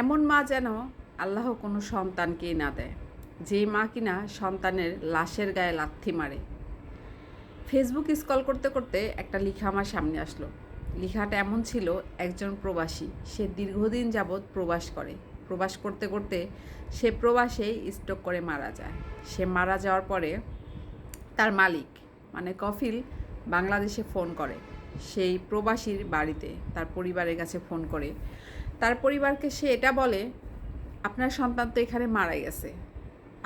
এমন মা যেন আল্লাহ কোনো সন্তানকেই না দেয়, যেই মা কিনা সন্তানের লাশের গায়ে লাথি মারে। ফেসবুক স্ক্রল করতে করতে একটা লেখা আমার সামনে আসলো। লেখাটা এমন ছিল, একজন প্রবাসী, সে দীর্ঘদিন যাবৎ প্রবাস করতে করতে সে প্রবাসেই স্ট্রোক করে মারা যায়। সে মারা যাওয়ার পরে তার মালিক মানে কফিল বাংলাদেশে ফোন করে, সেই প্রবাসীর বাড়িতে তার পরিবারের কাছে ফোন করে তার পরিবারকে সে এটা বলে, আপনার সন্তান তো এখানে মারা গেছে,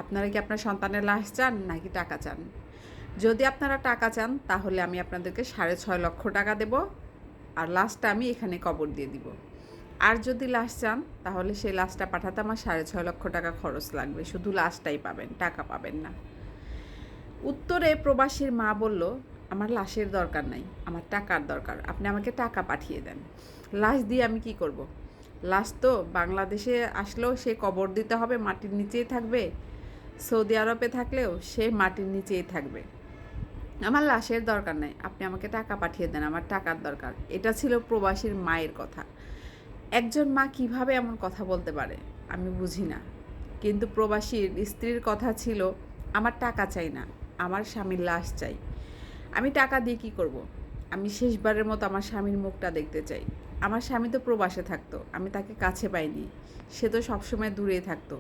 আপনারা কি আপনার সন্তানের লাশ চান নাকি টাকা চান? যদি আপনারা টাকা চান তাহলে আমি আপনাদেরকে 6.5 লক্ষ টাকা দেব, আর লাশটা আমি এখানে কবর দিয়ে দিব। আর যদি লাশ চান তাহলে সেই লাশটা পাঠাতে আমার 6.5 লক্ষ টাকা খরচ লাগবে, শুধু লাশটাই পাবেন, টাকা পাবেন না। উত্তরে প্রবাসীর মা বলল, আমার লাশের দরকার নাই, আমার টাকার দরকার, আপনি আমাকে টাকা পাঠিয়ে দেন। লাশ দিয়ে আমি কি করব? লাশ তো বাংলাদেশে আসলেও সে কবর দিতে হবে, মাটির নিচেই থাকবে। সৌদি আরবে থাকলেও সে মাটির নিচেই থাকবে। আমার লাশের দরকার নাই, আপনি আমাকে টাকা পাঠিয়ে দেন, আমার টাকার দরকার। এটা ছিল প্রবাসীর মায়ের কথা। একজন মা কিভাবে এমন কথা বলতে পারে আমি বুঝি না। কিন্তু প্রবাসীর স্ত্রীর কথা ছিল, আমার টাকা চাই না, আমার স্বামীর লাশ চাই। আমি টাকা দিয়ে কী করব? আমি শেষবারের মতো আমার স্বামীর মুখটা দেখতে চাই। আমার স্বামী তো প্রবাসে থাকতো, আমি তাকে কাছে পাইনি, সে তো সবসময় দূরেই থাকতো।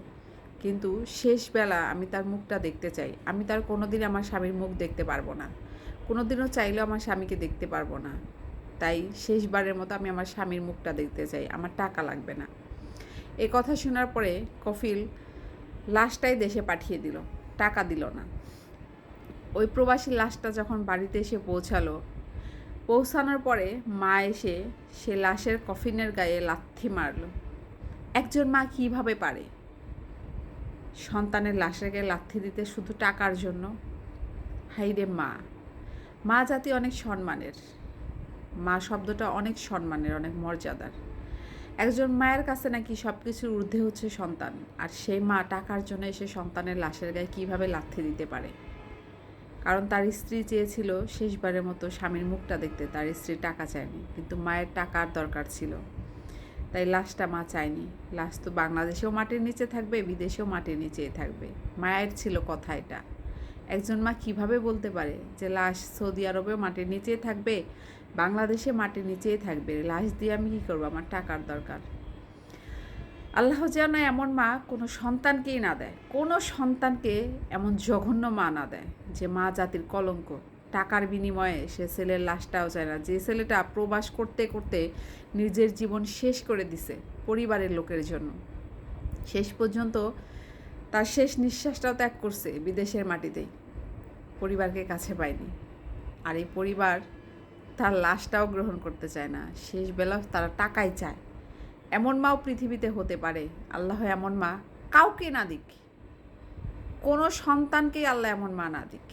কিন্তু শেষবেলা আমি তার মুখটা দেখতে চাই। আমি তার কোনোদিন আমার স্বামীর মুখ দেখতে পারবো না, কোনোদিনও চাইলেও আমার স্বামীকে দেখতে পারবো না। তাই শেষবারের মতো আমি আমার স্বামীর মুখটা দেখতে চাই, আমার টাকা লাগবে না। এই কথা শোনার পরে কফিল লাশটাই দেশে পাঠিয়ে দিল, টাকা দিল না। ওই প্রবাসী লাশটা যখন বাড়িতে এসে পৌঁছানোর পরে মা এসে সে লাশের কফিনের গায়ে লাথি মারল। একজন মা কিভাবে পারে সন্তানের লাশের গায়ে লাথি দিতে শুধু টাকার জন্য? হাইরে মা! মা জাতি অনেক সম্মানের, মা শব্দটা অনেক সম্মানের, অনেক মর্যাদার। একজন মায়ের কাছে নাকি সব কিছুর ঊর্ধ্বে হচ্ছে সন্তান, আর সেই মা টাকার জন্য এসে সন্তানের লাশের গায়ে কীভাবে লাথি দিতে পারে? কারণ তার স্ত্রী চেয়েছিল শেষবারের মতো স্বামীর মুখটা দেখতে, তার স্ত্রী টাকা চায়নি, কিন্তু মায়ের টাকার দরকার ছিল, তাই লাশটা মা চায়নি। লাশ তো বাংলাদেশেও মাটির নিচে থাকবে, বিদেশেও মাটির নিচেই থাকবে। মায়ের ছিল কথা এটা। একজন মা কিভাবে বলতে পারে যে লাশ সৌদি আরবেও মাটির নিচেই থাকবে, বাংলাদেশে মাটির নিচেই থাকবে, লাশ দিয়ে আমি কী করবো, আমার টাকার দরকার। আল্লাহ যেন এমন মা কোনো সন্তানকেই না দেয়, কোনো সন্তানকে এমন জঘন্য মা না দেয়, যে মা জাতির কলঙ্ক। টাকার বিনিময়ে সে ছেলের লাশটাও চায় না, যে ছেলেটা প্রবাস করতে করতে নিজের জীবন শেষ করে দিছে পরিবারের লোকের জন্য। শেষ পর্যন্ত তার শেষ নিঃশ্বাসটাও ত্যাগ করছে বিদেশের মাটিতেই, পরিবারকে কাছে পায়নি। আর এই পরিবার তার লাশটাও গ্রহণ করতে চায় না, শেষ বেলা তারা টাকাই চায়। এমন মাও পৃথিবীতে হতে পারে। আল্লাহ এমন মা কাউকে না দিক, কোনো সন্তানকেই আল্লাহ এমন মা না দিক।